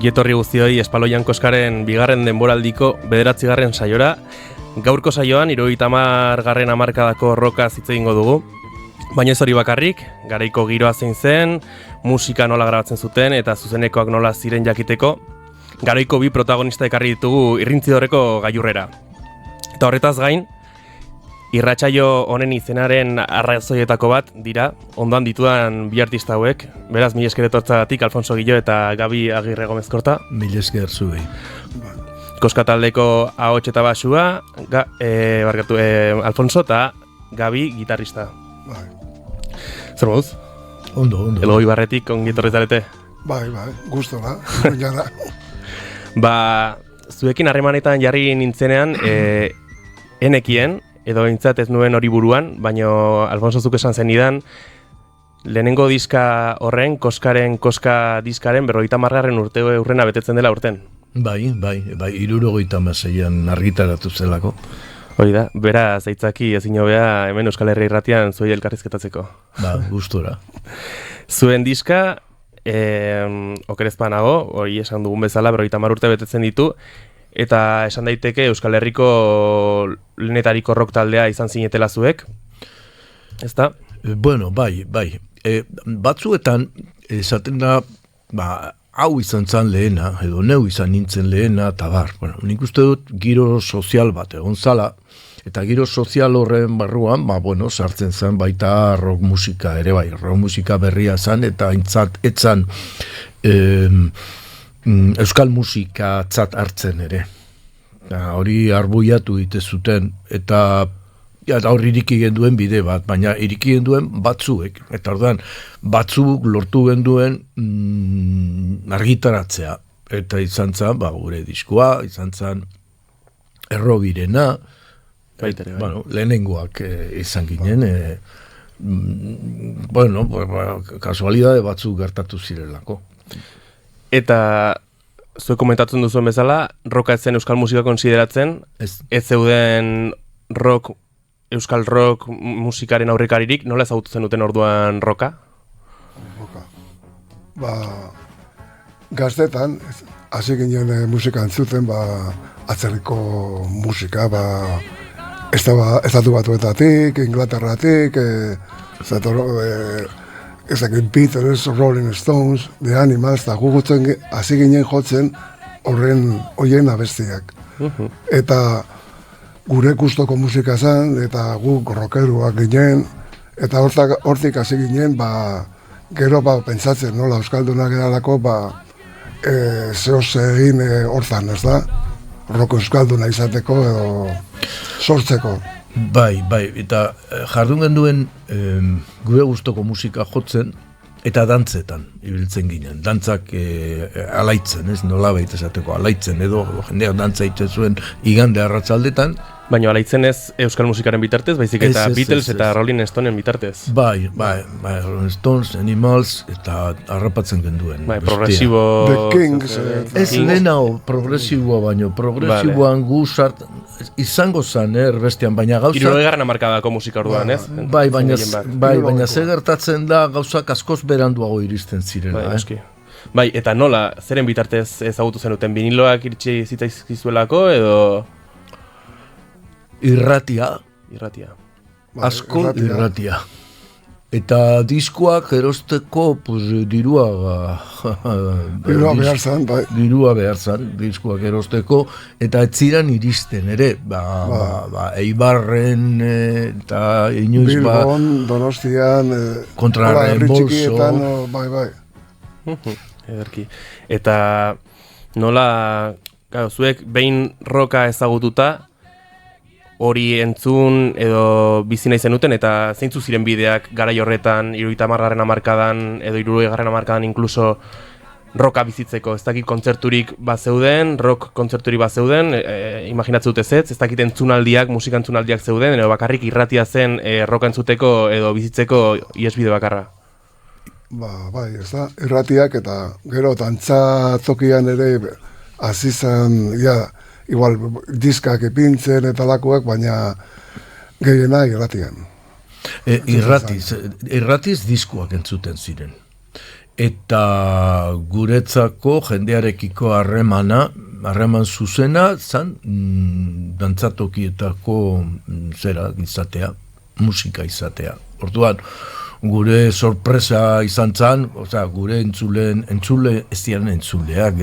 Ongietorri guztioi Espaloian Koskaren bigarren denboraldiko 9. saiora. Gaurko saioan 70. hamarkadako roka hitz egingo dugu. Baina ez hori bakarrik, garaiko giroa zein zen, musika nola grabatzen zuten eta zuzenekoak nola ziren jakiteko, garaiko bi protagonista ekarri ditugu Irrintzidorreko gailurrera. Eta horretaz gain, irratsaio honen izenaren arrazoietako bat dira, ondoan ditudan bi artista hauek, beraz mila esker etortzagatik Alfonso Gillo eta Gabi Agirre Gomez Korta. Mila esker zuei. Koska taldeko ahots eta basua, Alfonso eta Gabi gitarrista. Zer moduz? Ondo. Elgoi barretik ongi etorri zarete? Bai, gustora, jara. Zuekin harremanetan jarri nintzenean, enekien, edo behintzat ez nuen hori buruan, baino Alfonso zuk esan zenidan, lehenengo diska horren, Koska diskaren 50. urte urrena betetzen dela urten. Bai, 76an argitaratu zelako. Hori da, beraz, aitzaki ezin hobea hemen Euskal Herria Irratian zuei elkarrizketatzeko. Gustora. Zuen diska, okerezpa nago, hori esan dugun bezala, 50 urte betetzen ditu, eta esan daiteke Euskal Herriko lehenetariko rock taldea izan zinetela zuek, ezta? Bueno, bai. Batzuetan, esaten da, hau izan zan lehena, edo neu izan nintzen lehena, eta bueno, nik uste dut giro sozial bat egon zala, eta giro sozial horren barruan, sartzen zen baita rock musika ere bai, rock musika berria zen, eta etzan euskal musika tzat hartzen ere. Hori arbuiatu ite zuten, eta hor iriki genduen bide bat, baina iriki genduen batzuek, eta orduan batzuk lortu genduen argitaratzea, eta izan zen, gure diskoa, izan zen Errobirena, lehenengoak izan ginen, kasualidade batzuk gertatu zirelako. Eta zuek komentatzen duzuen bezala, roka ez zen euskal musika konsideratzen, ez zeuden euskal rock musikaren aurrekaririk, nola ezagutu zenuten orduan roka? Gaztetan, hasi ginen musika entzuten, atzerriko musika, estatu batuetatik, Inglaterratik, ezakin Beatles, Rolling Stones, The Animals, eta gugutzen hasi ginen jotzen horien abestiak. Eta gure gustoko musika zen, eta guk rockeruak ginen, eta hortik hasi ginen, gero pentsatzen, nola euskaldunak eralako, zehose egin hortan, ez da? Rock euskalduna izateko edo sortzeko. Bai, eta jardun genduen gure gustoko musika jotzen, eta dantzetan ibiltzen ginen. Dantzak alaitzen, ez nola baita esateko, alaitzen, edo jendeak dantza egiten zuen igande arratsaldetan. Baina alaitzen ez euskal musikaren bitartez, baizik eta Beatles eta Rolling Stoneen bitartez. Bai, Rolling Stones, Animals, eta harrapatzen genduen. Progresibo... The Kings. Ez lehenao progresiboa baino, progresiboan izango zen, erbestian, baina gauza... 70. hamarkadako musika orduan, ez? Baina ze gertatzen da gauzak askoz beranduago iristen zirela, Bai, eta nola, zeren bitartez ezagutu zenuten, viniloak iritsi zitzaizkizuelako, edo... Irratia. Asko irratia. Eta diskoak erosteko, dirua behar zan, bai. Dirua behar zan, diskoak erosteko, eta ez ziren iristen ere, Eibarren eta inoiz Bilbon, Donostian, kontrarreembolso. Bai. Ederki. Eta nola, zuek behin roka ezagututa, hori entzun edo bizi nahi zenuten, eta zeintzu ziren bideak garai horretan 70. hamarkadan edo 60. hamarkadan inkluso roka bizitzeko, ez dakit kontzerturik bazeuden, rock kontzerturik bazeuden, imaginatzen dut ez dakit entzunaldiak, musika entzunaldiak zeuden, edo bakarrik irratia zen roka entzuteko edo bizitzeko iesbide bakarra. Bai, ez da, irratiak eta gero dantza tokian ere azizan, igual diskak ipintzen eta lakuak, baina gehiena irratian. Irratiz diskoak entzuten ziren. eta guretzako jendearekiko harreman zuzena zan dantzatokietako zera izatea, musika izatea. Orduan, gure sorpresa izan zan, gure entzule ez ziren entzuleak,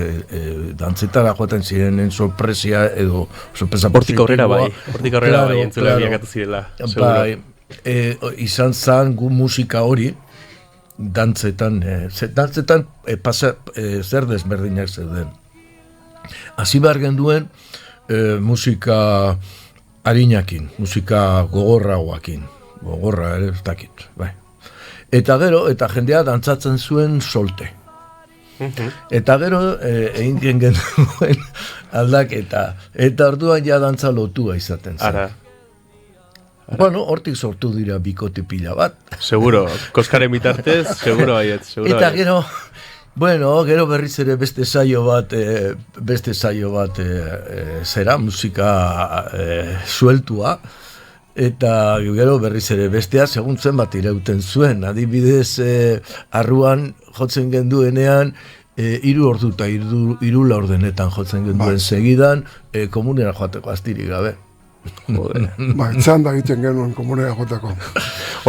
dantzetara joaten ziren sorpresia edo sorpresa positiboa. Hortik aurrera bai, entzule biakatu zirela. Bai, izan zan gu musika hori, dantzetan zer desberdinak zeuden. Hasi behar genduen musika harinakin, musika gogorragoakin, gogorra ere ez dakit, bai. Eta gero, eta jendea dantzatzen zuen solte. Eta gero, egin genuen aldaketa, eta orduan ja dantza lotua izaten zen. Ara. Bueno, hortik sortu dira bikote pila bat. Seguro, koskaren bitartez, seguro baiet. Eta gero, gero berriz ere beste saio bat zera, musika sueltua, eta gero berriz ere bestea segun zen bat irauten zuen. Adibidez, arruan jotzen genduenean, 3 ordu eta 3 laurdenetan jotzen genduen segidan, komunera joateko astirik gabe. Txanda egiten genuen komunera jotako.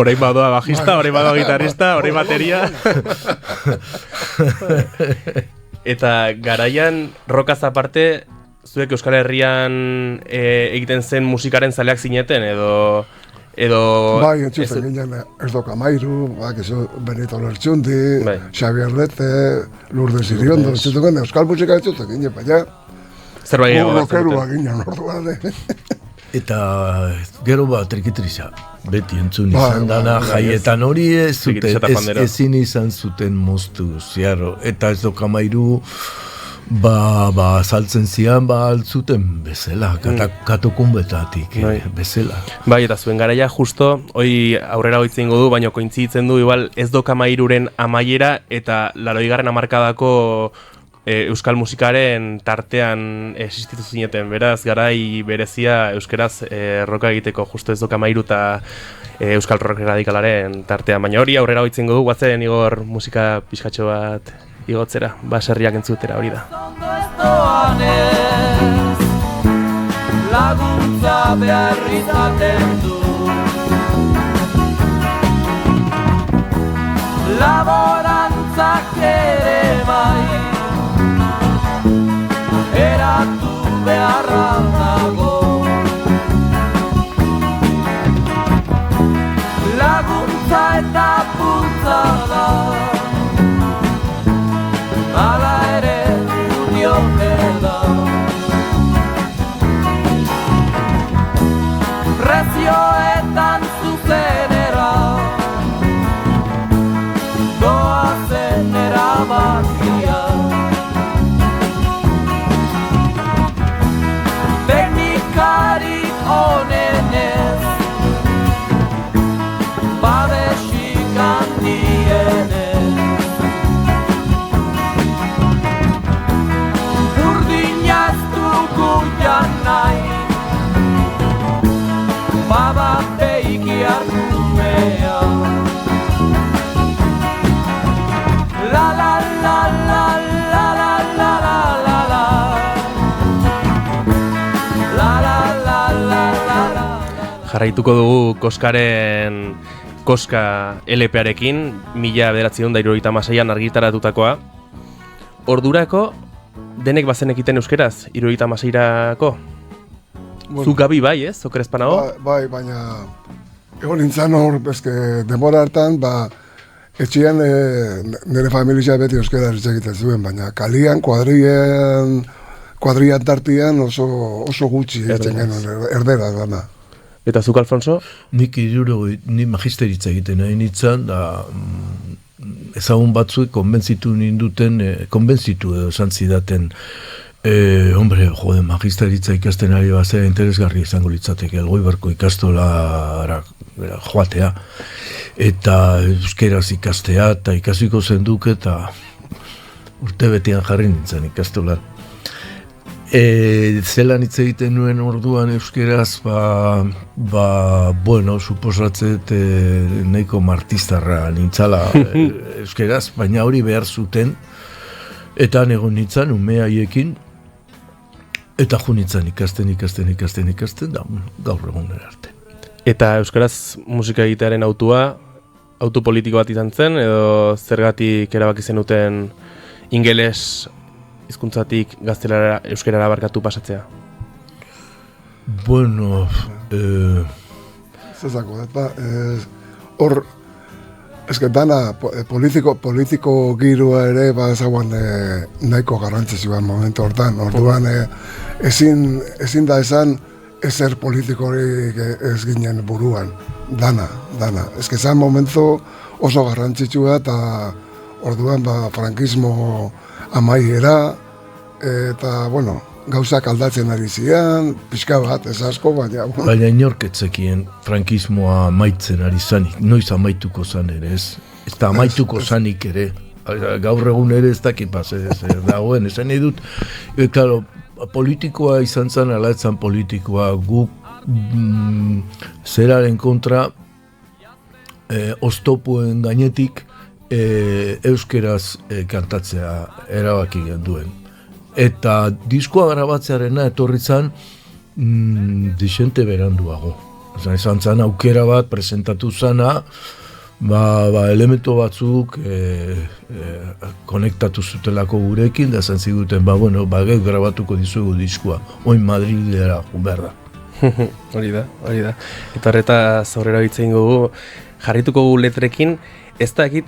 Orain badoa bajista, orain badoa gitarrista, orain bateria. Eta garaian, rokaz aparte, zuek Euskal Herrian egiten zen musikaren zaleak zineten, edo... Bai, entzuten ginen Erdoka Mairu, Benito Lertxundi, Xabier Lete, Lourdes Iriondo, entzuten ginen Euskal musika entzuten ginen, baina... Zerbait gehiago rokerua ginen orduan, Eta gero trikitrisa, beti entzun izan dana, jaietan hori ezin izan zuten moztu, ziarro, eta ez doka mairu, saltzen zian, altzuten bezala, katokunbetatik, bezala. Bai, eta zuen garaia justo, hoi aurrera hoitzen du, baina kointzitzen du, igual ez doka mairuren amaiera, eta 80. hamarkadako euskal musikaren tartean existitu zineten, beraz, garai berezia euskeraz roka egiteko justo ez doka mairu eta euskal rock radikalaren tartean, baina hori aurrera hoitzen du, guazen Igor musika pixkatxo bat igotzera, baserriak entzutera hori da. Laguntza behar izaten du laborantzak ere bai eratu beharra dago laguntza eta puntza da ala ere uniote da prezioetan zuzenera doazen erabakia teknikari onenez babesik handienez urdinaz dugu janai babateiki hartumea la la la la la la la la la la jarraituko dugu Koskaren Koska LP-arekin 1976an argitaratutakoa. Ordurako denek bazenekiten euskeraz 76erako? Zuk Gabi bai, ez? Okerezpan hau? Bai, baina egon nintzen hor, denbora hartan, etxean nire familia beti euskera egiten zuen, baina kalian, kuadrian tartian oso gutxi egiten genuen, erdera dana. Eta zuk, Alfonso? Ni magisteritza egiten nahi nintzen, da ezagun batzuek konbentzitu edo esan zidaten, magisteritza ikasten ari bazea interesgarri izango litzateke, Elgoibarko ikastolara joatea, eta euskeraz ikastea, eta ikasiko zenduk, eta urte betian jarri nintzen ikastolan. Zelan hitz egiten nuen orduan euskeraz, bueno, suposatzet nahiko martistarra nintzala euskeraz, baina hori behar zuten, eta egon nintzen, ume haiekin, eta jo nintzen ikasten, da gaur egun arte. Eta euskaraz musika egitearen autu politiko bat izan zen, edo zergatik erabaki zenuten ingeles hizkuntzatik gaztelara euskarara barkatu pasatzea? Bueno, zezako, hor, eske dana politiko giroa ere ezaguan nahiko garrantzitsua momentu hortan. Orduan ezin da esan ezer politikorik ez ginen buruan. Dana. Eske zan momentu oso garrantzitsua eta orduan frankismo amaiera eta, bueno, gauzak aldatzen ari zian, pixka bat, ez asko, baina... Baina inorketzekien frankismoa amaitzen ari zanik, noiz amaituko zan ere, ez da amaituko zanik ere, gaur egun ere ez dakipaz, dagoen, esan nahi dut, claro, politikoa izan zen, ala etzan politikoa, guk zeraren kontra, oztopuen gainetik, euskeraz kantatzea erabaki genduen. Eta diskoa grabatzearena etorri zan disente beranduago. Izan zan aukera bat presentatu zana, elementu batzuk konektatu zutelako gurekin, da zan ziguten, geu grabatuko dizugu diskoa, oin Madrilera behar da. Hori da. Eta horreta zaurera hitz egin dugu, jarrituko gu letrekin, ez da egit,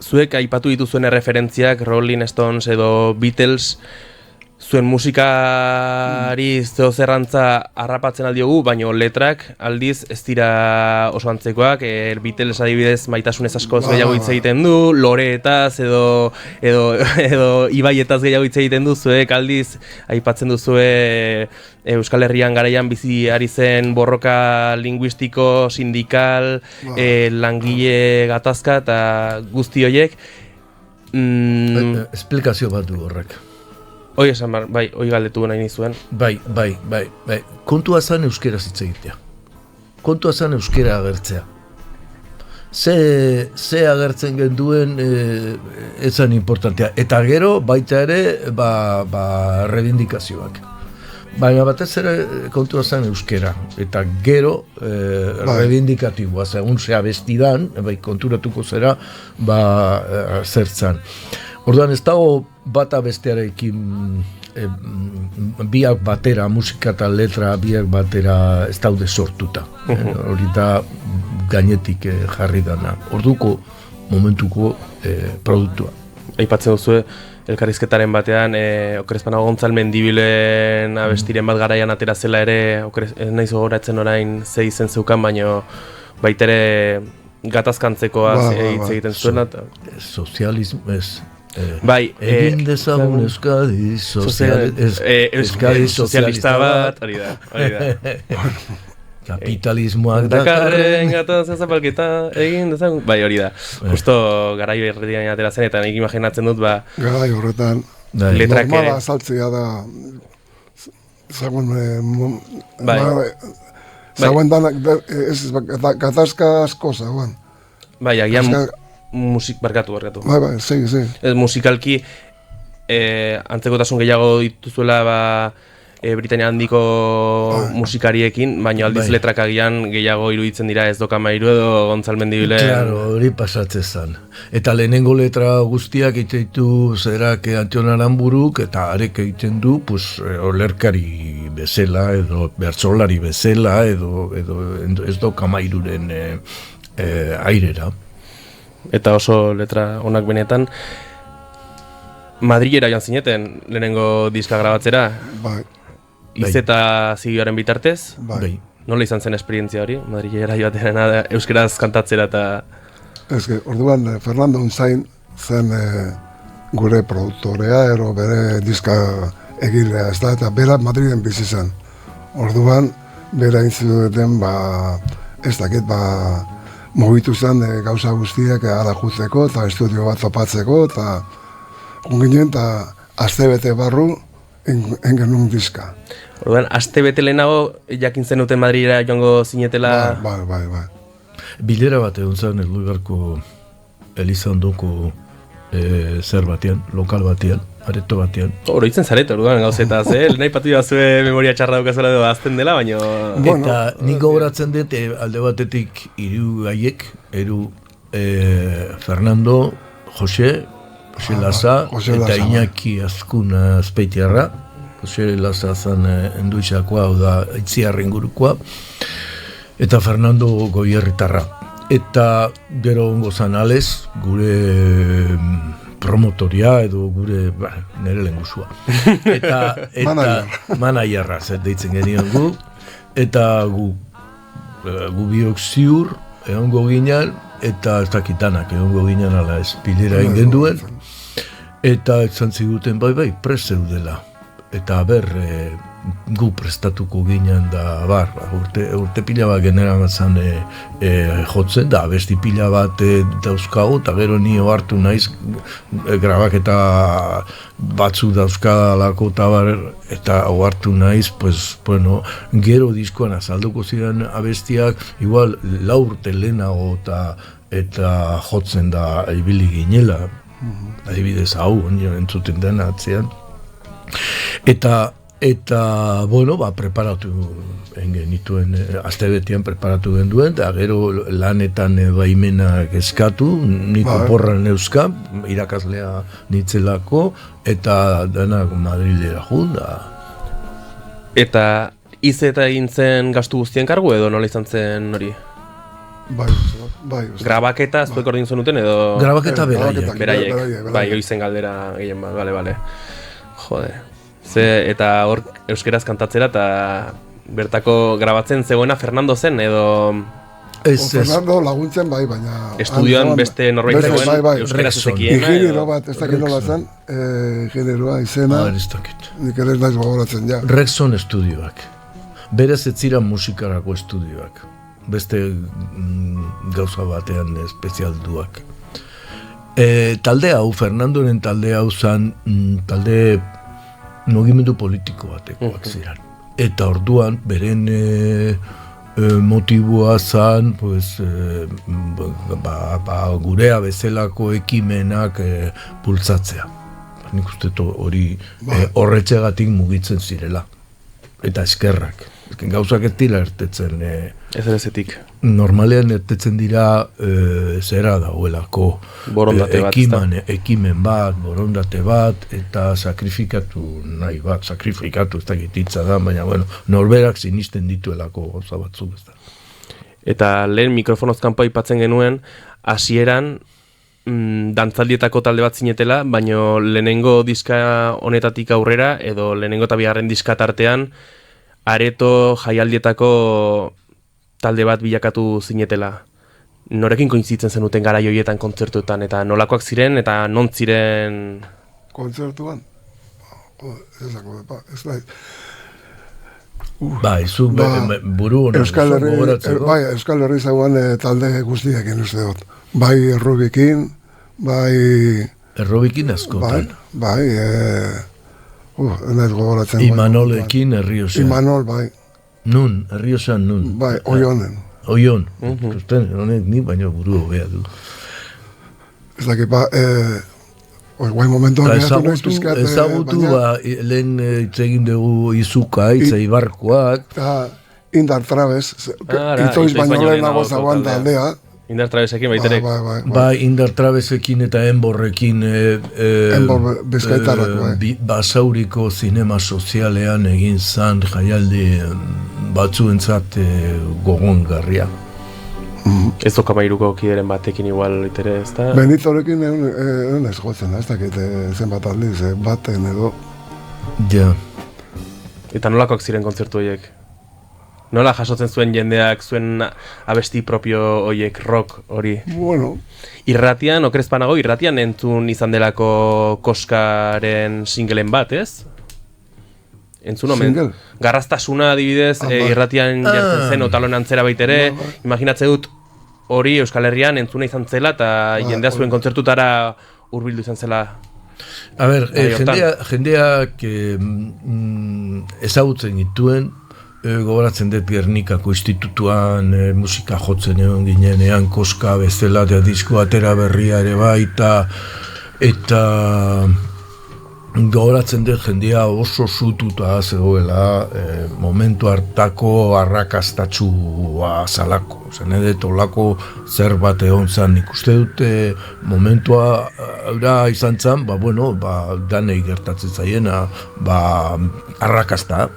zuek aipatu dituzuen referentziak, Rolling Stones edo Beatles, zuen musikari zerrantza harrapatzen aldiogu, baina letrak aldiz ez dira oso antzekoak, Beatles adibidez maitasunez askoz gehiago hitz egiten du, loreetaz edo ibaietaz gehiago hitz egiten du, zuek aldiz aipatzen duzue Euskal Herrian garaian bizi ari zen borroka linguistiko, sindikal, langile gatazka eta guzti horiek. Esplikazio bat du horrek. Hoi esan bai, hoi galdetu nahi nizuen. Bai. Kontua zan euskera hitz egitea. Kontua zan euskera agertzea. Ze agertzen genduen ezan importantea. Eta gero, baita ere, rebindikazioak. Baina batez ere kontua zan euskera. Eta gero, rebindikatiboa. Segun zea bestidan, konturatuko zera, zertzan. Orduan ez dago bata bestearekin biak batera, musika eta letra biak batera ez daude sortuta. Hori da gainetik jarri dana. Orduko momentuko produktua. Aipatzen duzu elkarrizketaren batean, Okrezpana Gontzal Mendibilen abestiren bat garaian atera zela ere, ez naiz gogoratzen orain ze izen zeukan, baina baitere gatazkantzekoa hitz egiten zuena. Sozialismo ez. Egin dezagun Euskadi sozialista bat, hori da. Kapitalismoak dakarren gatatzen zapalketa, egin dezagun, hori da. Justo garaio erredian atera zen, eta nik imaginatzen dut, garai horretan, letrak ere. Normala azaltzea da, zagun, zagun danak, gatazka asko zagoan. Agian, barkatu. Segi. Musikalki, antzekotasun gehiago dituzuela Britania handiko musikariekin, baina aldiz letrak agian gehiago iruditzen dira Ez Doka Mairu edo Gontzal Mendibilen. Claro, hori pasatzen zen. Eta lehenengo letra guztiak egiten zerak Antion Aranburuk, eta arek egiten du, olerkari bezala, edo bertsolari bezala, edo Ez Doka Mairuren airera. Eta oso letra onak benetan. Madrilera joan zineten lehenengo diska grabatzera. Izeta zigioaren bitartez. Nola izan zen esperientzia hori? Madrilera joaterena euskeraz kantatzera eta... Orduan Fernando Unzain zen gure produktorea, ero bere diska egilea, ez da, eta bera Madriden bizi zen. Orduan, bera intziduten, ez dakit, mobitu zen gauza guztiak ara jutzeko eta estudio bat topatzeko eta ginen eta astebete barru engenun diska. Orduan, aste bete lehenago jakin zenuten Madrilera joango zinetela... Bai. Bilera bat egon zen Elgoibarko Elizondoko zer batean, lokal batean, areto batean. Oroitzen zaret, orduan gauzetaz, nahi patu jazue memoria txarra dukazela edo azten dela, baina... Eta nik gogoratzen dut, alde batetik hiru gaiek, Fernando, Jose Laza, eta Iñaki Azkuna Azpeitiarra. Jose Laza zen enduitxakoa, hau da, Itziarren gurukoa, eta Fernando Goierritarra. Eta gero ongo zan Ales, gure promotoria edo gure nire lengusua. Eta manaierra deitzen genion gu, eta gu biok ziur egongo ginen, eta ez dakitanak egongo ginen ala espilera ingen duen, eta etzan ziguten bai, prest zeudela. Eta gu prestatuko ginen da, urte pila bat genera matzan jotzen, da abesti pila bat dauzkago, eta gero ni ohartu naiz grabaketa batzu dauzkadalako, eta ohartu naiz, pues, bueno, gero diskoan azalduko ziren abestiak, igual 4 urte lehenago eta jotzen da ibili ginela, adibidez hau, entzuten dena atzean. Eta bueno, preparatu genituen, astebetian preparatu genduen, eta gero lanetan baimenak eskatu, nik oporran euska, irakaslea nitzelako, eta denak Madrilera junda. Eta izeta egin zen gastu guztien kargu edo nola izan zen hori? Bai. Grabaketa zuek ordin zenuten edo... Grabaketa beraiek. Bai, oizen galdera gehien bat, bale. Jode. Eta hor euskeraz kantatzera eta bertako grabatzen zegoena Fernando zen edo... Fernando laguntzen baina... Estudioan beste norbait zegoen euskeraz ezekiena. Ingeniero bat, ez dakit nola zen, ingenieroa izena, nik ere naiz gogoratzen ja. Rexon estudioak. Berez ez ziren musikarako estudioak. Beste gauza batean espezialduak. Talde hau, Fernandoren talde hau zen, talde mugimendu politiko batekoak ziren. Eta orduan, beren motiboa zen, pues, gurea bezalako ekimenak bultzatzea. Nik uste hori horretxegatik mugitzen zirela. Eta eskerrak. Gauzak ez dira ertetzen. Ezerezetik. Normalean ertetzen dira zera dauelako. Borondate bat. Ekimen bat, borondate bat, eta sakrifikatu nahi bat. Sakrifikatu ez da gititza da, baina bueno, norberak sinisten dituelako gauza batzuk ez da. Eta lehen mikrofonoz kanpo aipatzen genuen, hasieran dantzaldietako talde bat zinetela, baino lehenengo diska honetatik aurrera, edo lehenengo eta bigarren diska tartean, areto jaialdietako talde bat bilakatu zinetela. Norekin kointzitzen zenuten garai horietan kontzertuetan, eta nolakoak ziren, eta non ziren... Kontzertuan? Ez nahi. Izu buru honen gogoratzeko. Euskal Herri zagoan talde guztiekin uste dut. Bai Errubikin, bai... Errubikin askotan. Bai, enaiz gogoratzen. Imanolekin Herriosan. Imanol, bai. Nun, Herriosan nun. Bai, Oionen. Oion. Zusten, honek ni baino buru hobea du. Ez dakit, guai momentu ezagutu, lehen itzegin dugu Izuka, Ibarkoak. Eta Indar Trabez, itoiz baino lehenago zagoan taldea. Indar Trabezekin baitere. Bai, Indar Trabezekin eta Enborrekin Enbor Bizkaitarrak, bai. Basauriko zinema sozialean egin zan jaialdi batzuentzat gogongarria. Ez Okamairuko kideren batekin igual itere, ez da? Benitorekin egun ez jotzen, ez dakit zenbat aldiz, baten edo. Ja. Eta nolakoak ziren kontzertu horiek? Nola jasotzen zuen jendeak, zuen abesti propio horiek, rock hori? Bueno. Irratian, okerezpanago, irratian entzun izan delako Koskaren singelen bat, ez? Entzun omen? Single? Garraztasuna adibidez, irratian jartzen zen otaloen antzera baitere, imaginatze dut hori Euskal Herrian entzuna izan zela, eta jendea zuen kontzertutara hurbildu izan zela. A ber, jendeak ezagutzen dituen, gogoratzen dut Gernikako institutuan musika jotzen egon ginenean, koska bezala da disko atera berria ere bai, eta gogoratzen dut jendea oso zututa zegoela momentu hartako arrakastatxua zalako. Zen edet olako zer bat egon zan. Nik uste dut momentua izan zan, danei gertatzen zaiena, arrakasta.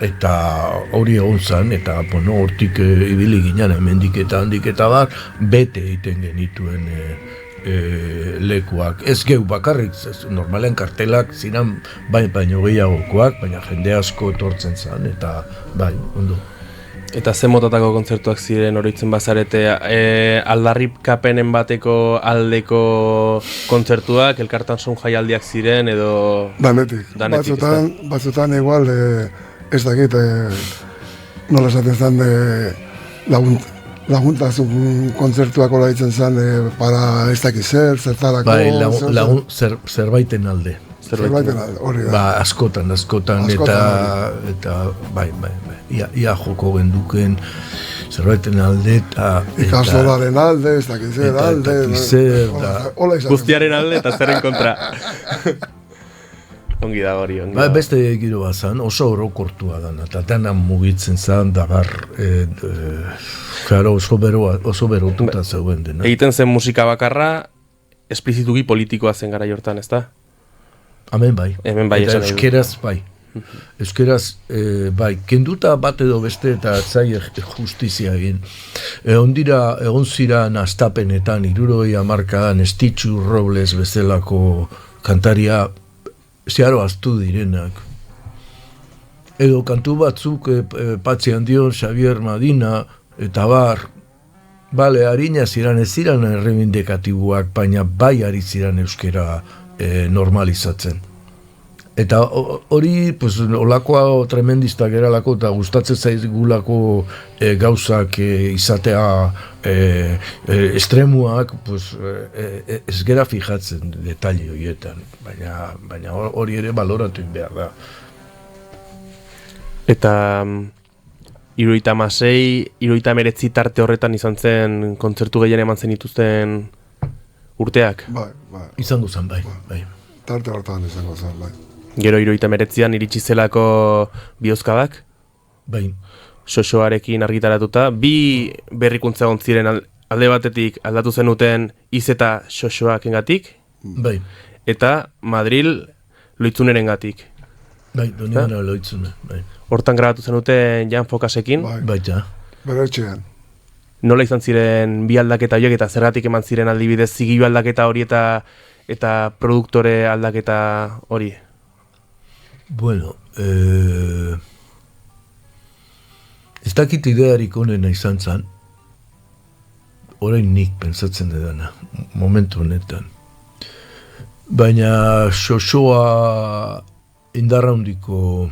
Eta hori egon zan, eta hortik ibili ginen, hemendik eta handik eta bete egiten genituen lekuak. Ez geu bakarrik, normalen kartelak ziren baino gehiagokoak, baina jende asko etortzen zan, eta ondo. Eta ze motatako kontzertuak ziren oroitzen bazarete, aldarrikapenen bateko aldeko kontzertuak, elkartan son jaialdiak ziren, edo... Danetik. Batzutan igual, ez dakit, nola esaten zen laguntazun kontzertuak hola ditzen zen para ez dakit zertarako... Zerbaiten alde. Zerbaiten alde, hori da. Askotan, eta ia joko genduken zerbaiten alde, eta... Ikasolaren alde, ez dakit zer alde... Guztiaren alde eta zerren kontra. Ongi da hori, ongi da. Beste giro bat zan, oso orokortua da, eta dena mugitzen zan, oso berotuta zeuden dena. Egiten zen musika bakarra, esplizituki politikoa zen gara jortan, ez da? Hemen bai. Eta euskeraz bai. Euskeraz bai, kenduta bat edo beste eta zai justizia egin. Egon ziran astapenetan, 60 hamarkadan Estitxu Robles bezalako kantaria zeharo aztu direnak. Edo kantu batzuk Patxi Handion, Xavier Madina, eta harina ziran ez ziran errebindikatiboak, baina bai ari ziran euskera normalizatzen. Eta hori, olakoa tremendistak eralako eta gustatzen zaizgulako gauzak izatea estremuak, ez gera fijatzen detalle horietan, baina hori ere baloratu behar da. Eta 76, 79 tarte horretan izan zen kontzertu gehien eman zen dituzten urteak? Bai. Izango zen, bai. Tarte horretan izango zen, bai. Gero 79an iritsi zelako bihozkadak? Bai. Xoxoarekin argitaratuta. Bi berrikuntza egon ziren alde batetik aldatu zenuten izeta xoxoak engatik? Bai. Eta Madril Loitzuneren gatik? Bai, Donibana Loitzune, bai. Hortan grabatu zenuten Jan Fokasekin? Bai, ja. Bere etxean. Nola izan ziren bi aldaketa horiek eta zergatik eman ziren aldibidez zigilu aldaketa hori eta produktore aldaketa hori? Bueno, ez dakit idearik onena izan zan, orain nik pentsatzen edana, momentu honetan. Baina xoxoa indarra handiko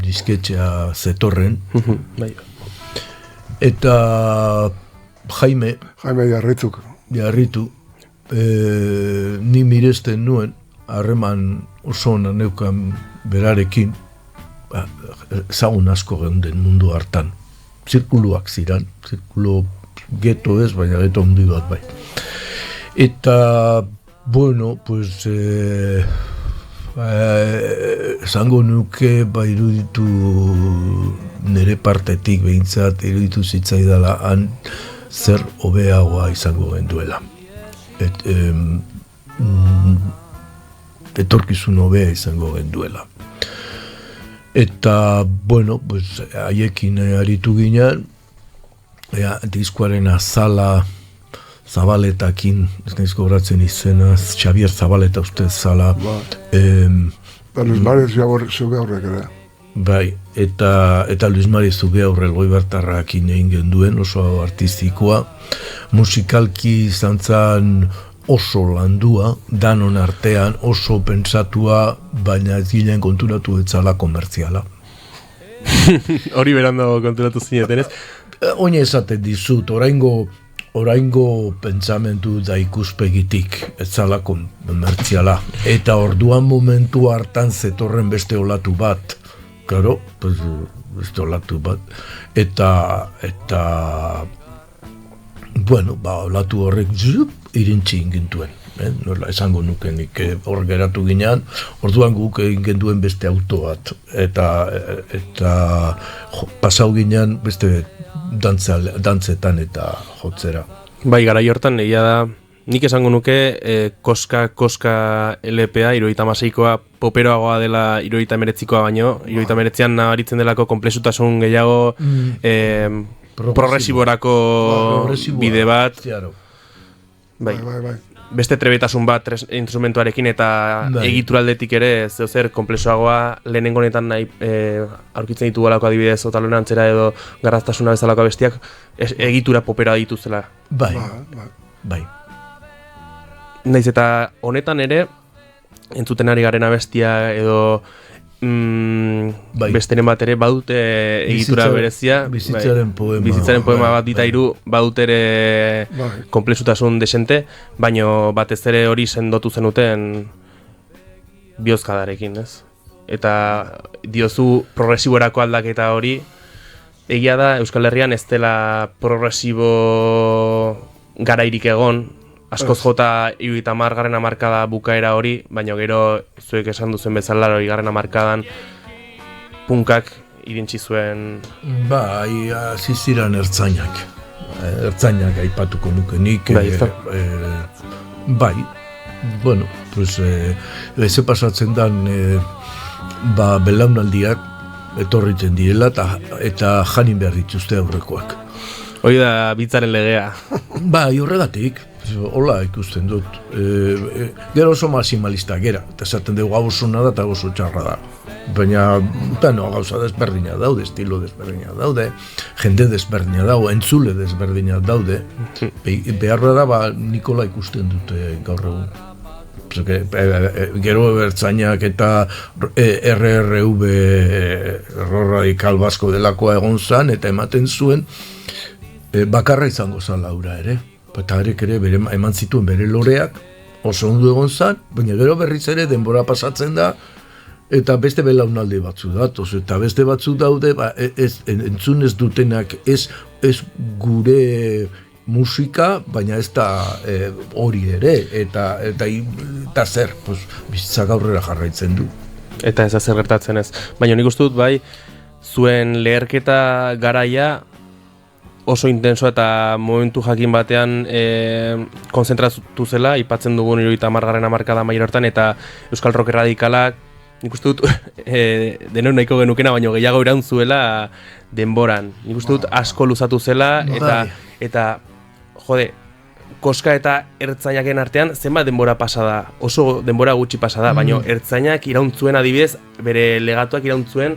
disketxea zetorren, eta Jaime Jarritu, ni miresten nuen, harreman oso ona neukan berarekin, ezagun asko geunden mundu hartan. Zirkuluak ziran, zirkulo geto ez, baina geto handi bat bai. Eta, bueno, esango nuke iruditu nire partetik behintzat, iruditu zitzaidala han zer hobeagoa izango genduela. Etorkizun hobea izango genduela. Eta, bueno, haiekin aritu ginen, diskoaren azala Zabaletakin, ez nahiz gobratzen izena, Xavier Zabaleta uste zala. Luis Mari Zubeaurrek ere. Bai, eta Luis Mari Zubeaurre Goibertarrakin egin genduen, oso artistikoa. Musikalki izan zen oso landua, danon artean oso pentsatua, baina ez ginen konturatu etzala komertziala. Hori berando konturatu zineten ez? Oina esaten dizut, oraingo oraingo pentsamendu da ikuspegitik ez zala komertziala. Eta orduan momentu hartan zetorren beste olatu bat. Claro, pues, beste olatu bat. Eta bueno, olatu horrek irintzi ingintuen. Nola esango nukenik hor geratu ginean, orduan guk egin genduen beste auto bat. Eta pasau ginean beste dantzetan eta jotzera. Bai, garai hortan egia da, nik esango nuke koska LPA, 76koa poperoagoa dela 79koa baino, 79an nabaritzen delako konplexutasun gehiago progresiborako bide bat. Bai. Beste trebetasun bat instrumentuarekin eta egituraldetik ere zer konplexoagoa lehenengo honetan aurkitzen ditu galako adibidez Otaloen antzera edo Garraztasuna bezalako bestiak egitura popera dituzela. Bai. Naiz eta honetan ere entzuten ari garen abestia edo besteren bat ere badute egitura berezia. Bizitzaren poema. Bizitzaren poema bat dita hiru badute ere konplexutasun desente, baino batez ere hori sendotu zenuten bihozkadarekin, ez? Eta diozu progresiborako aldaketa hori, egia da Euskal Herrian ez dela progresibo garairik egon, askoz jota 70. hamarkada bukaera hori, baina gero zuek esan duzen bezala 80. hamarkadan punkak irintzi zuen. Bai, hasi ziren ertzainak. Ertzainak aipatuko nukenik. Bai, bueno, pues ze pasatzen dan belaunaldiak etorritzen direla eta janin behar dituzte aurrekoak. Hori da bitzaren legea. Bai, horregatik. Hola ikusten dut. Gero oso maximalista gera. Eta esaten dugu hau oso da eta oso txarra da. Baina, gauza desberdina daude, estilo desberdina daude, jende desberdina daude, entzule desberdina daude. Beharra da, Nikola ikusten dute gaur egun. Gero bertzainak eta RRV Radikal Basko delakoa egon zan, eta ematen zuen bakarra izango zan Laura ere. Eta arek ere eman zituen bere loreak, oso ondo egon zan, baina gero berriz ere denbora pasatzen da, eta beste belaunaldi batzu datoz, eta beste batzu daude, entzun ez dutenak ez gure musika, baina ez da hori ere, eta zer, bizitzak aurrera jarraitzen du. Eta ez da zer gertatzen ez. Baina nik uste dut bai, zuen leherketa garaia, oso intenso eta momentu jakin batean konzentratu zela, aipatzen dugun 70. hamarkada amaiera hortan, eta Euskal Rock Erradikalak, nik uste dut, denon nahiko genukena, baino gehiago iraun zuela denboran. Nik uste dut asko luzatu zela, eta jode, koska eta ertzainaken artean zenbat denbora pasada, oso denbora gutxi pasada, baino ertzainak iraun zuen adibidez, bere legatuak iraun zuen,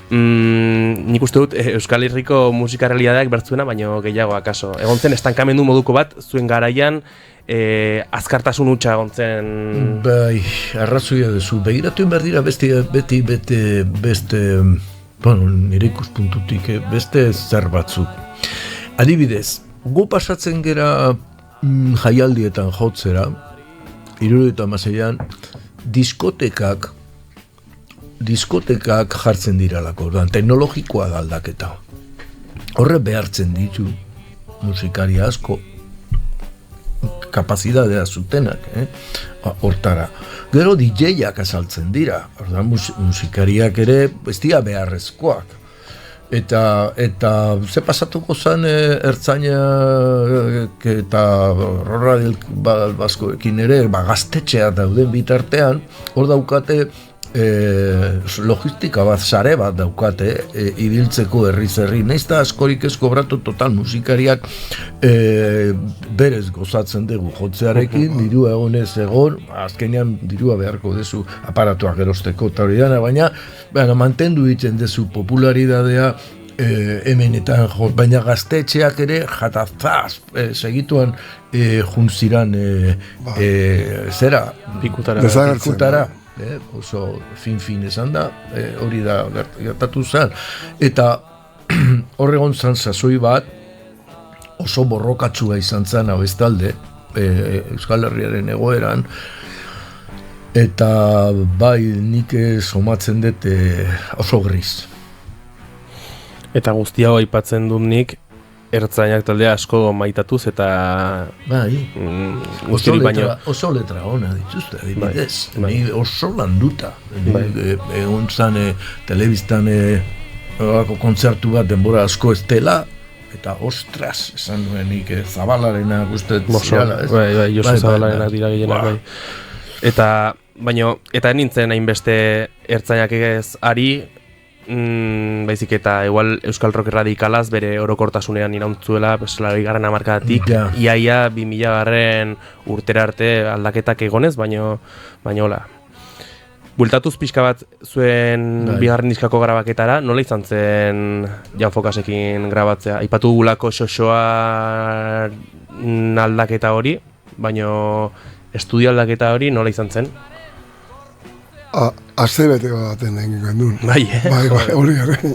nik uste dut Euskal Herriko musika realidadeak bertzuena, baino gehiago akaso. Egon zen estankamendu moduko bat, zuen garaian azkartasun hutsa egon zen. Bai, arrazoia duzu. Begiratuen behar dira beste, nire ikuspuntutik, beste zer batzuk. Adibidez, gu pasatzen gera jaialdietan jotzera, 76an, diskotekak jartzen diralako, teknologikoa da aldaketa. Horre behartzen ditu musikari asko, kapazitatea zutenak, hortara. Gero DJ-ak azaltzen dira, musikariak ere ez dira beharrezkoak. Eta ze pasatuko zen ertzainak eta Radikal Baskoekin ere gaztetxea dauden bitartean, hor daukate logistika bat, sare bat daukate ibiltzeko herri, nahiz da askorik ez kobratu total musikariak berez gozatzen dugu jotzearekin, dirua egonez egon, azkenean dirua beharko dezu aparatuak erosteko eta hori dana, baina mantendu ditzen dezu popularidadea hemenetan, baina gaztetxeak ere jatazaz segituan juntziran zera pikutara. Oso fin esan da, hori da gertatu zen. Eta horregon zan sasoi bat, oso borrokatsua izan zen hau bestalde, Euskal Herriaren egoeran, eta bai nik somatzen dut oso gris. Eta guztia aipatzen dut nik, ertzainak taldea asko maitatuz eta bai, oso letra ona dituzte, adibidez, bai. Oso landuta. Egon zan telebistan kontzertu bat denbora asko ez dela, eta ostras, esan duen nik Zabalarena guztet zirala. Bai, Josu Zabalarena dira gehienak, bai. Eta nintzen hainbeste ertzainak ez ari, baizik eta igual Euskal Rock radikalaz bere orokortasunean irautzuela 80. hamarkadatik iaia 2000. Urtera arte aldaketak egonez, baino hola. Bueltatuz pixka bat zuen bigarren diskako grabaketara, nola izan zen Jan Fokasekin grabatzea? Aipatu gulako xoxoa aldaketa hori, baino estudio aldaketa hori nola izan zen? Aste bete baten egin gendun. Bai, hori gare.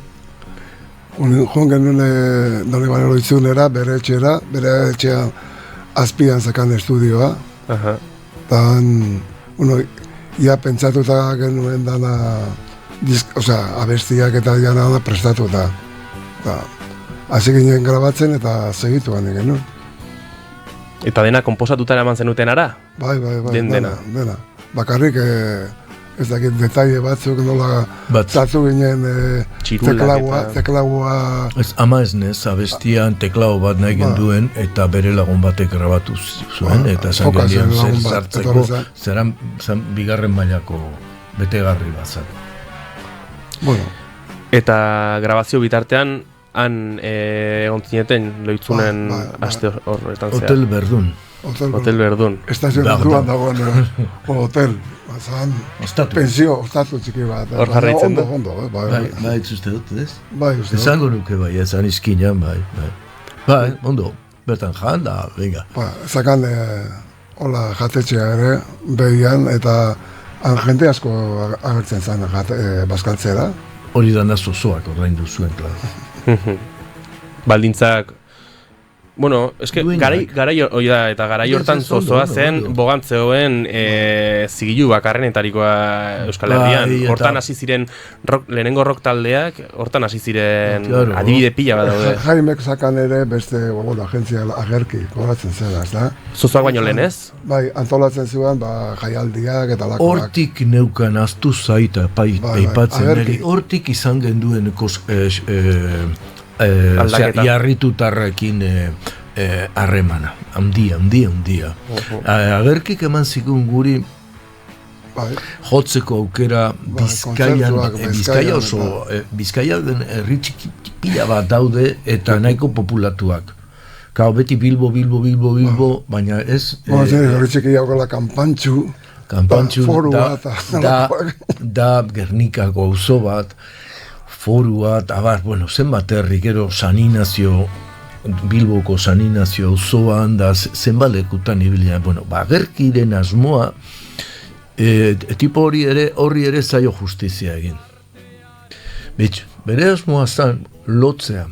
Joan gendun Doni Banero itzunera, bere etxean azpian zakan estudioa. Tan, ia pentsatuta genuen dana, abestiak eta diana prestatuta. Hasi ginen grabatzen eta segituan egin nuen. Eta dena komposatuta eraman zenuten ara? Bai, dena. Bakarrik ez dakit detaile batzuk nola zatu ginen teklaua... Ama ez nez, abestian teklau bat nahi genduen eta bere lagun batek grabatu zuen, eta esan genien zer sartzeko, zeran bigarren mailako betegarri bat zan. Bueno. Eta grabazio bitartean, han ontzineten loitzunen aste horretan zehar. Hotel Berdun. Hotel Berdun. Estazio Berduan dagoen hotel. Pensio, ostatu txiki bat. Hor jarraitzen du? Ondo, bai, uste dut, ez? Bai, uste dut. Esango nuke bai, ezan izkinan, bai. Bai, ondo, bertan jan da, venga. Zakan, hola, jatetxea ere, behian, eta jente asko agertzen zen bazkaltzera. Hori dana zozoak ordaindu zuen, klar. Baldintzak... Bueno, eske garai hortan zozoa zen bogantzeoen zigilu bakarrenetarikoa Euskal Herrian. Hortan hasi ziren lehenengo rock taldeak, hortan hasi ziren adibide pila bat daude. Jaimek zakan ere beste agentzia agerki kobratzen zela, ez da? Zozoak baino lehen ez? Bai, antolatzen zuen jaialdiak eta lakoak. Hortik neukan aztu zaita aipatzen eri. Hortik izan genduen jarritutarrekin harremana, handia. Agerkik eman zigun guri jotzeko aukera Bizkaia oso, Bizkaia den herri txikipila bat daude eta nahiko populatuak. Beti Bilbo, baina ez... Herri txiki jaukala kanpantxu, foru bat. Da Gernikako auzo bat, foru bat, zenbat herri, gero San Inazio, Bilboko San Inazio auzoan, da zenbalekutan ibilia. Agerkiren asmoa, tipo horri ere zaio justizia egin. Bere asmoa zen lotzea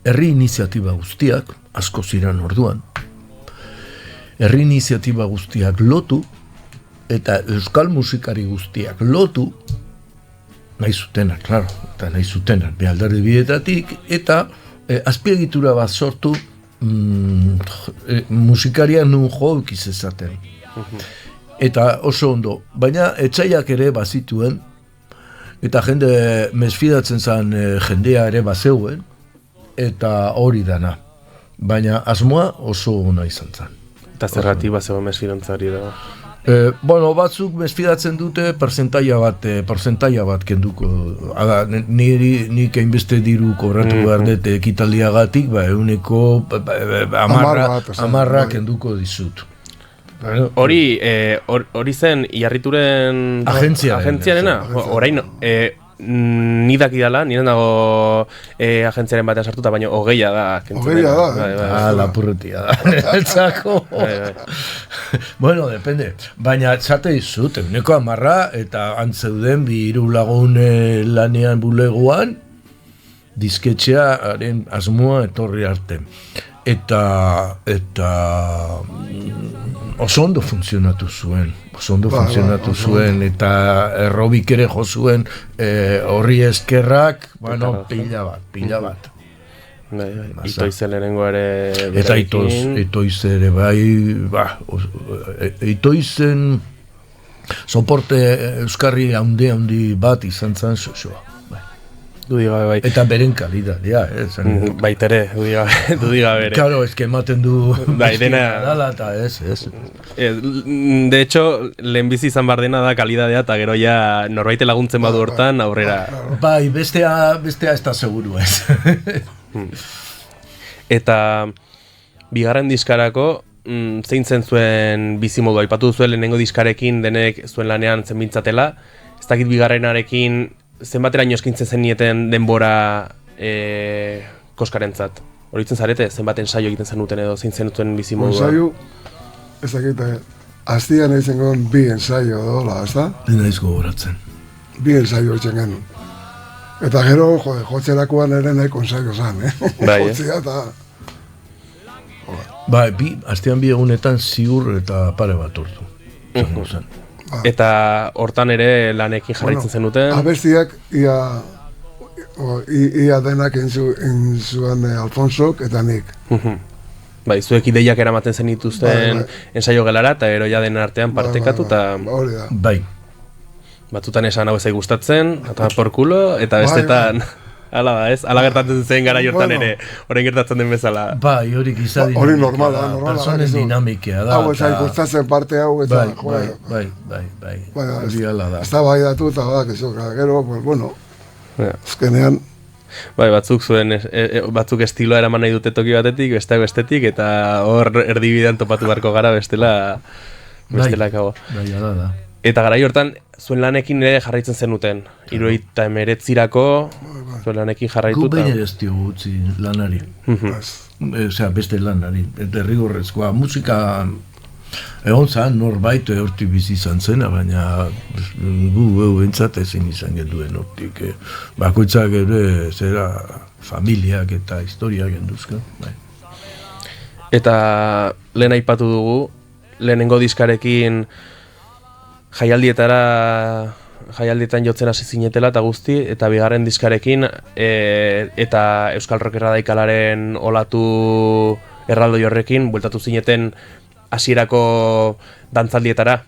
herri iniziatiba guztiak, asko ziren orduan, herri iniziatiba guztiak lotu, eta euskal musikari guztiak lotu, nahi zutenak, klaro, eta nahi zutenak, behaldarri bietatik, eta azpiegitura bat sortu musikaria nun joekiz ezaten. Eta oso ondo, baina etxaiak ere bazituen, eta jende mesfidatzen zen jendea ere bazeuen, eta hori dana. Baina asmoa oso ona izan zen. Eta zergatik bazeuen mesfidantzari da? Batzuk mesfidatzen dute persentaia bat kenduko. Nik hainbeste diru kobratu behar dut ekitaldiagatik, euneko 10 kenduko dizut. Hori zen Iarrituren agentziarena? Orain, ni dakidala, nire dago agentziaren batean sartuta, baina hogeia da. Hogeia da? Lapurretia da. Eltsako. Bueno, depende. Baina txate izut, euneko 10 eta antzeuden 3 lagun lanean bulegoan, disketxearen asmoa etorri arte. Eta oso ondo funtzionatu zuen, eta errobik ere jo zuen horri eskerrak, bueno, pila bat. Itoiz lehenengo ere eta itoiz ere bai, itoizen soporte euskarri handi bat izan zen sosoa. Bai. Eta beren kalidadea, Baitere, dudiga bere. Claro, ematen du bai, dena dala eta ez. De hecho, lehenbizi izan bar dena da kalidadea eta gero ja norbaite laguntzen badu hortan aurrera. Bai, bestea ez da seguru ez. Eta bigarren diskarako zein zen zuen bizimodu, aipatu zuen lehenengo diskarekin denek zuen lanean zen bintzatela, ez dakit bigarrenarekin zenbateraino eskintzen zenieten denbora koskarentzat? Horitzen zarete, zenbat ensaio egiten zenuten edo zein zenuten bizimodua? Ensaio, ez dakit, aztia nahi zen goen bi ensaio dola, ez da? Naiz gogoratzen. Bi ensaio egiten genuen. Eta gero, jotzerakoan ere nahiko ensaio zan, Bai, Jotzea eta... Bai, aztian bi egunetan ziur eta pare bat ordu. Eta hortan ere lanekin jarraitzen zenuten? Abestiak ia denak enzuan Alfonsok eta nik. Bai, zuek ideiak eramaten zenituzten ensaio gelara eta gero ja den artean partekatu eta... Bai. Batzutan esan hau ezai gustatzen, eta por culo, eta bestetan... Hala da, ez? Hala gertatzen zen gara jortan ere, orain gertatzen den bezala. Bai, hori giza dinamikea. Hori normala. Personen dinamikea da. Hau ezai gustatzen parte hau eta... Bai. Hori hala da. Ez da bai datu eta gero, bueno, azkenean... Bai, batzuk estiloa eraman nahi dute toki batetik, bestetik, eta hor erdibidean topatu beharko gara bestela kago. Bai, hala da. Eta garai hortan, zuen lanekin ere jarraitzen zenuten. 79 zuen lanekin jarraitu. Gu behin ez diogu utzi lanari. Osea, beste lanari. Derrigorrezkoa. Musika egon zan, norbait hortik bizi izan zena, baina gu entzat ezin izan genduen hortik. Bakoitzak ere zera familiak eta historia genduzka. Eta lehen aipatu dugu, lehenengo diskarekin jaialdietan jotzen hasi zinetela eta guzti, eta bigarren diskarekin eta Euskal Rock Erradikalaren olatu erraldoi horrekin bueltatu zineten hasierako dantzaldietara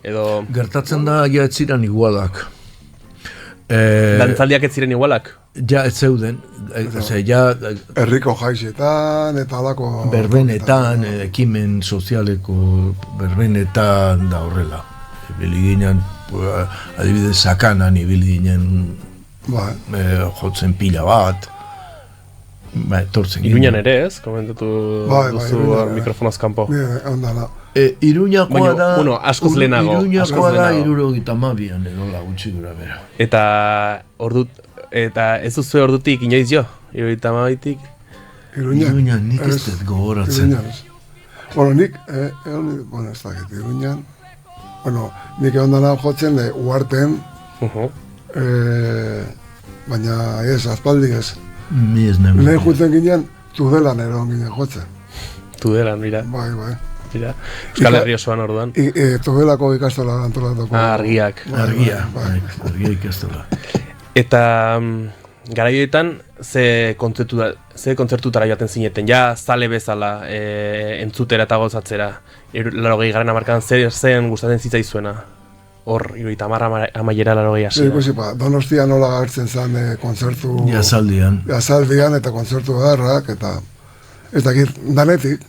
edo... Gertatzen da ja ez ziren igualak. Dantzaldiak ez ziren igualak? Ja ez zeuden, Herriko jaizetan eta alako... Berbenetan, ekimen sozialeko berbenetan da horrela. Ibili ginen, adibidez, Sakanan ibili ginen jotzen pila bat, etortzen ginen. Iruñan ere ez, komentatu duzu mikrofonaz kanpo. Ondala. Iruñakoa da, bueno, askoz lehenago. Iruñakoa da 72an edola gutxi dura bera. Eta ez duzu ordutik inoiz jo? 72tik? Iruñan nik ez dut gogoratzen. Bueno, nik, ez dakit, Iruñan... Bueno, nik egon dana jotzen uarten, baina ez, azpaldi ez. Mi ez nahi. Lehen juten ginen, Tudelan eron ginen jotzen. Tudelan, mira. Bai. Mira. Euskal Herri osoan orduan. Tudelako ikastola antolatuko. Argiak. Argia ikastola. Eta garaioetan ze kontzertutara joaten zineten, ja zale bezala entzutera eta gozatzera. 80. hamarkadan zen gustatzen zitzaizuena? Hor, 70 amaiera 80 hasiera. Donostia nola hartzen zen kontzertu... Jazaldian eta kontzertu beharrak, eta... Ez dakit, danetik.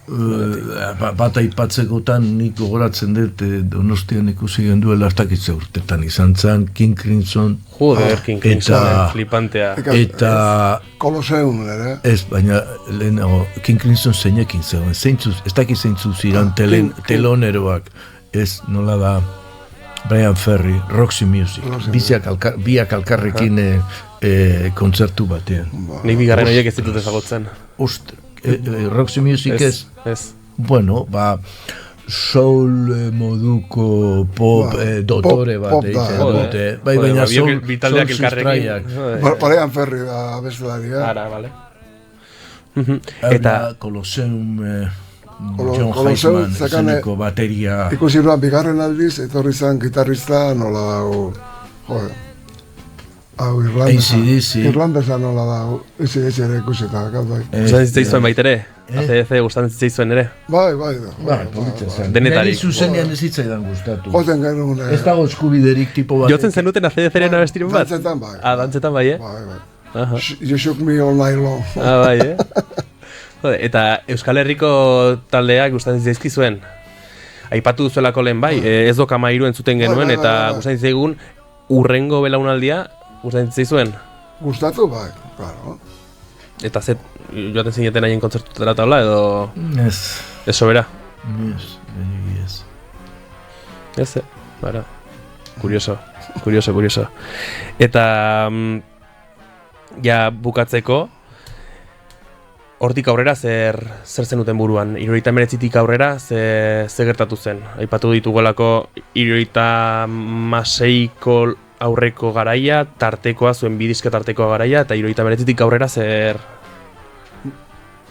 Bat aipatzekotan nik gogoratzen dut Donostian ikusi genduela hartakitze urtetan izan zen King Crimson. Joder, King Crimson, flipantea. Eta... Koloseun, ere? Ez, baina lehenago King Crimson zeinekin zegoen. Ez dakit zeintzu ziren teloneroak. Ez, nola da Brian Ferry, Roxy Music. Biak alkarrekin kontzertu batean. Nik bigarren horiek ez ditut ezagutzen. Roxy Music ez? Ez. Bueno, soul moduko pop dotore bat egiten dute. Baina soul sustraiak. Parean Ferri da abestelaria. Ara, bale. Eta Colosseum John Heisman zeneko bateria. Ikusi duan, bigarren aldiz, etorri zen gitarrista nola dago, hau Irlandesa nola dago, ACDC ere ikusi eta gaudai. Gustatzen zitzaizuen baitere? ACDC gustatzen zitzaizuen ere? Bai. Denetari. Neri zuzenean ez zitzaidan gustatu. Joten genuen. Ez dago eskubiderik tipo bat. Jotzen zenuten ACDC-ren abestiren bat? Dantzetan bai. Dantzetan bai, Bai. You shook me all night long. Bai, Jode, eta Euskal Herriko taldeak gustatzen zaizkizuen? Aipatu duzuelako lehen bai, ez doka mairu entzuten genuen, eta gustatzen zaigun urrengo belaunaldia gustatzen zaizuen? Gustatu bai, claro. Eta joaten zineten haien kontzertutera tabla edo... Ez. Ez sobera? Ez. Ez, bara. Curioso. Eta... ja bukatzeko, hortik aurrera zer zenuten buruan? 79tik aurrera ze gertatu zen? Aipatu ditugolako 76ko aurreko garaia, tartekoa, zuen bidizke tartekoa garaia, eta 79tik aurrera zer...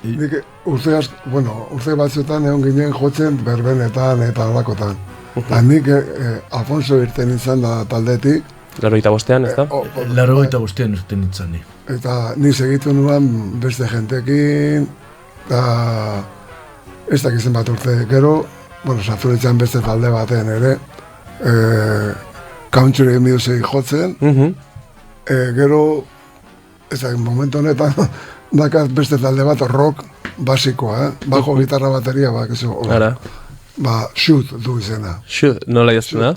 Nik urte batzuetan egon ginen jotzen berbenetan eta holakotan. Eta nik Alfonso irten izan da taldetik. 85ean, ez da? 85ean irten izan ni. Eta ni segitu nuan beste jentekin, eta ez dakizen bat urte. Gero, Zafuritzen beste talde baten ere, country music jotzen, gero, ez da, momentu honetan, dakat beste talde bat rock basikoa, bajo gitarra bateria, Shoot du izena. Shoot, nola jazten da?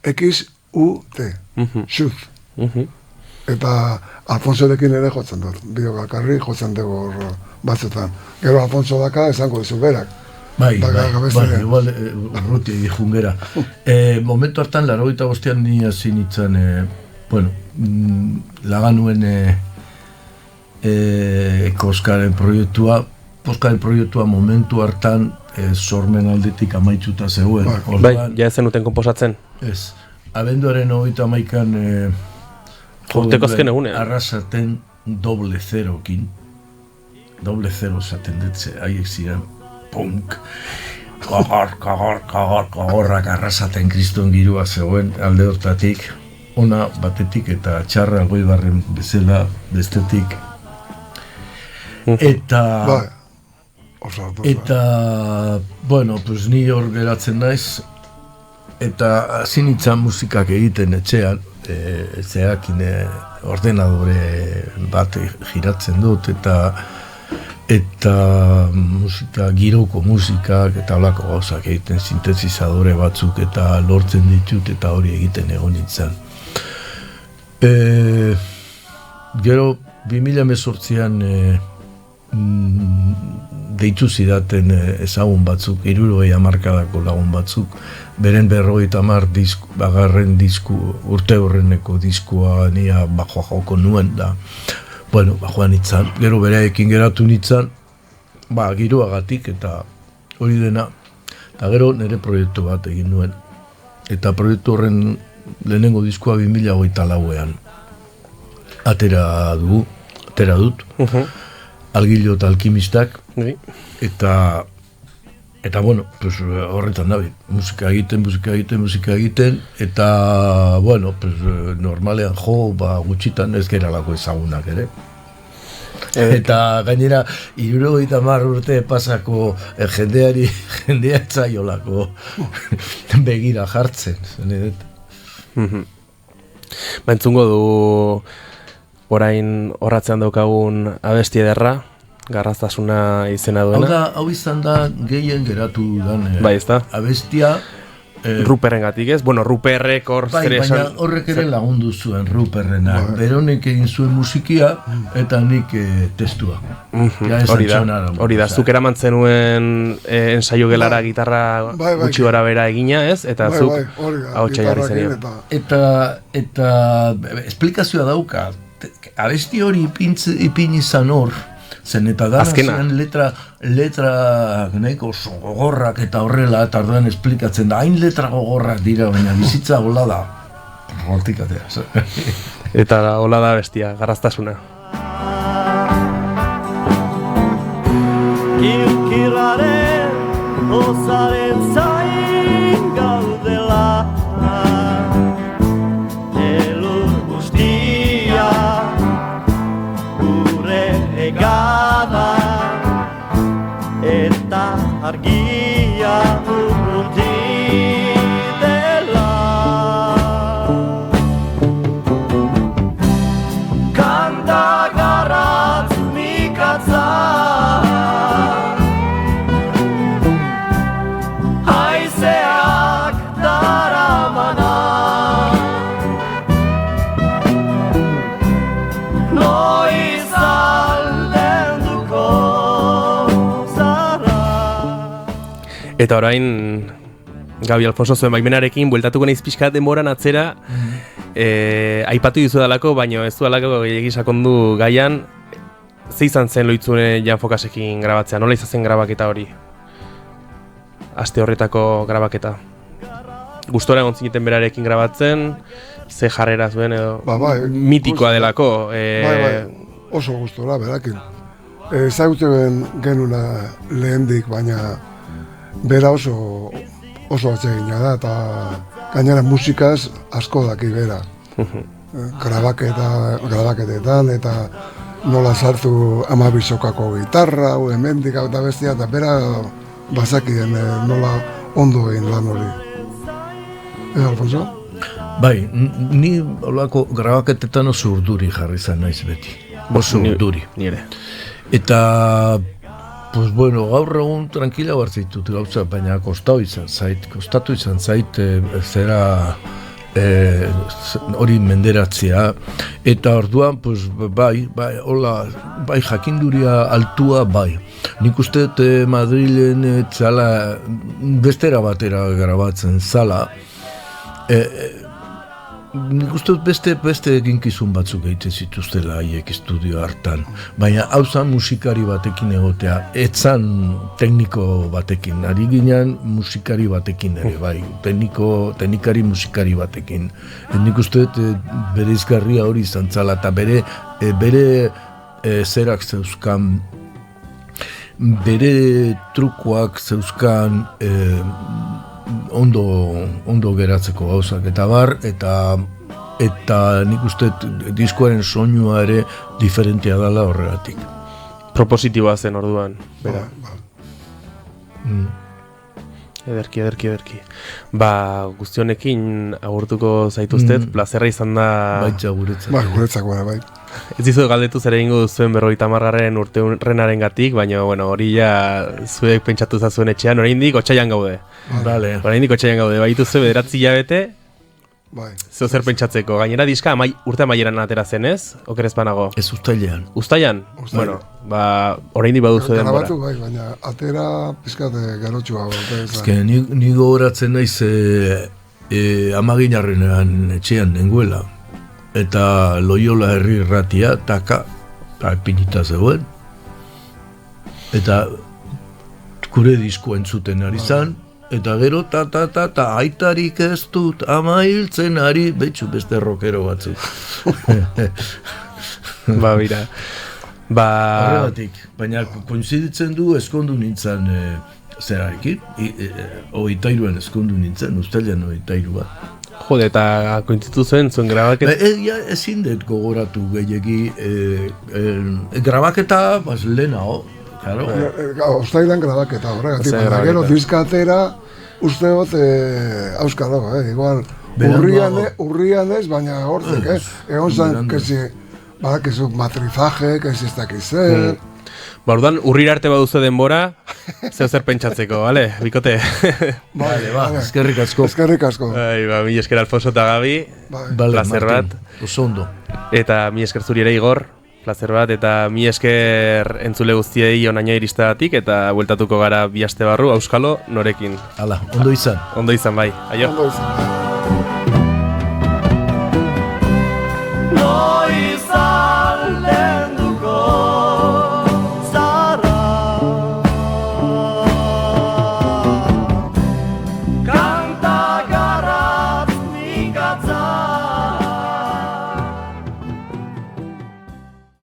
X-U-T, Shoot. Eta Alfonsorekin ere jotzen dut, biogakarri jotzen dugu batzutan. Gero Alfonso daka esango dizu berak. Bai, igual urruti jungera. Momentu hartan, 85ean ni hasi nintzen, laganuen Koskaren proiektua momentu hartan sormen aldetik amaitzuta zegoen. Bai, ja zenuten konposatzen? Ez, abenduaren 31an urteko azken egunean. Arrasaten doble zerokin esaten dutze, haiek ziren punk, kagorrak arrasaten kriston girua zegoen alde hortatik, ona batetik eta txarra Algoibarren bezala bestetik. Eta, ni hor geratzen naiz, eta hasi nintzen musikak egiten etxean, zeakin ordenadore bat giratzen dut, eta musika, giroko musikak, eta holako gauzak egiten, sintetizadore batzuk, eta lortzen ditut, eta hori egiten egon nintzen. Gero, 2018an deitu zidaten ezagun batzuk, 60 hamarkadako lagun batzuk, beren 50 bagarren disku, urte horreneko diskua nia bajoa joko nuen da. Bajoa nintzen, gero bereekin geratu nintzen, giroagatik eta hori dena. Eta gero nire proiektu bat egin nuen. Eta proiektu horren lehenengo diskua 2024ean. Atera dut. Algilo eta alkimistak, eta horretan nabil, musika egiten, eta, normalean gutxitan ez geralako ezagunak ere. Eta gainera, 70 urte pasako jendea etzaiolako begira jartzen, Entzungo du orain horratzean daukagun abesti ederra, garraztasuna izena duena. Hau izan da gehien geratu dan abestia. Ruperrengatik ez? Ruperrek hor zer esan... Baina horrek ere lagundu zuen Ruperrenak. Beronek egin zuen musikia eta nik testua. Hori da, zuk eraman zenuen ensaio gelara gitarra gutxi gara bera egina ez? Eta zuk ahotsa jarri zenio. Eta esplikazioa dauka. Abesti hori ipin izan hor, zen eta dana Azkena. zen letra nahiko oso gogorrak eta horrela, eta orduan esplikatzen da, hain letra gogorrak dira, baina bizitza hola da. Hortik atea. Eta hola da bestia, garraztasuna. Kilkirraren ozaren zain gaudela, elur guztia gure egada eta argia urruti dela. Kanta garratz mikatza haizeak daramana, noiz aldenduko zara. Eta orain, Gabi Alfonso, zuen baimenarekin, bueltatuko naiz pixka denboran atzera, aipatu dizu dalako, baina ez du dalako gehiagi sakondu gaian, ze izan zen Loitzune Jan Fokasekin grabatzea, nola izan zen grabaketa hori? Aste horretako grabaketa. Gustora egon zineten berarekin grabatzen, ze jarrera zuen edo Bai, mitikoa delako. Bai, oso gustora, berakin. Ezagutzen genuna lehendik, baina bera oso atsegina da, eta gainera musikaz asko daki bera. Grabaketetan, eta nola sartu amabizokako gitarra, hemendik eta bestia, eta bera bazakien nola ondo egin lan hori. Alfonso? Bai, ni olako grabaketetan oso urduri jarri zan naiz beti. Oso urduri. Nire. Eta, pues bueno, gaur egun tranquila hartzitut gauza, baina kostatu izan zait zera hori menderatzea, eta orduan, pues, bai, jakinduria altua, bai. Nik uste dut Madrilen zala bestera batera grabatzen zala, nik uste dut beste eginkizun batzuk egiten zituztela haiek estudio hartan, baina hau zan musikari batekin egotea, etzan tekniko batekin, ari ginen musikari batekin ere, bai, teknikari musikari batekin. Nik uste dut bere izgarria hori izan zala, eta bere zerak zeuzkan, bere trukoak zeuzkan ondo geratzeko gauzak eta bar, eta nik uste diskoaren soinua ere diferentea dela horregatik. Propositiboa zen orduan, bera. Ederki. Guztionekin agurtuko zaituztet, plazerra izan da... Baitza guretzak. Guretzako bai. Ez dizu galdetu zer egingo duzuen 50. urteurrenaren gatik, baina hori ja zuek pentsatu zazuen etxean, oraindik otsailan gaude. Vale. Oraindik otsailan gaude, baituzue 9 hilabete, Bai. zeo zer pentsatzeko. Gainera diska urte amaieran atera zen ez? Okerez banago? Ez uztailean. Uztailan? Bueno, oraindik baduzu denbora. Grabatu bai, baina atera pizkate garotxua. Ezke, ni gogoratzen naiz Amaginarrenean etxean nengoela. Eta Loiola herri irratia, taka, pinita zegoen. Eta gure diskoa entzuten ari zan, eta gero ta aitarik ez dut ama hiltzen ari, beste rockero batzuk. Bira. Horregatik, baina koinziditzen du eskondu nintzen zerarekin, 23an eskondu nintzen, uztailean 23 bat. Jode, eta kointzitu zuen grabaketa? Ezin dut gogoratu gehiagi, grabaketa lehenago, claro. Ostailan grabaketa horregatik, baina gero diskatera uste dut auskalo, igual urrian ez, baina hortzek, egon zan, badakizu matrizaje, ez ez dakiz zer. Orduan, urrira arte baduzu denbora, zeu zer pentsatzeko, bale? Bikote? Bale, eskerrik asko. Eskerrik asko. Mi esker Alfonso eta Gabi, placer bat. Oso ondo. Eta mi esker zuri ere Igor, placer bat, eta mi esker entzule guztiei onaino iristadatik, eta bueltatuko gara bi aste barru, auskalo norekin. Hala, ondo izan. Ondo izan, bai. Aio. Ondo izan.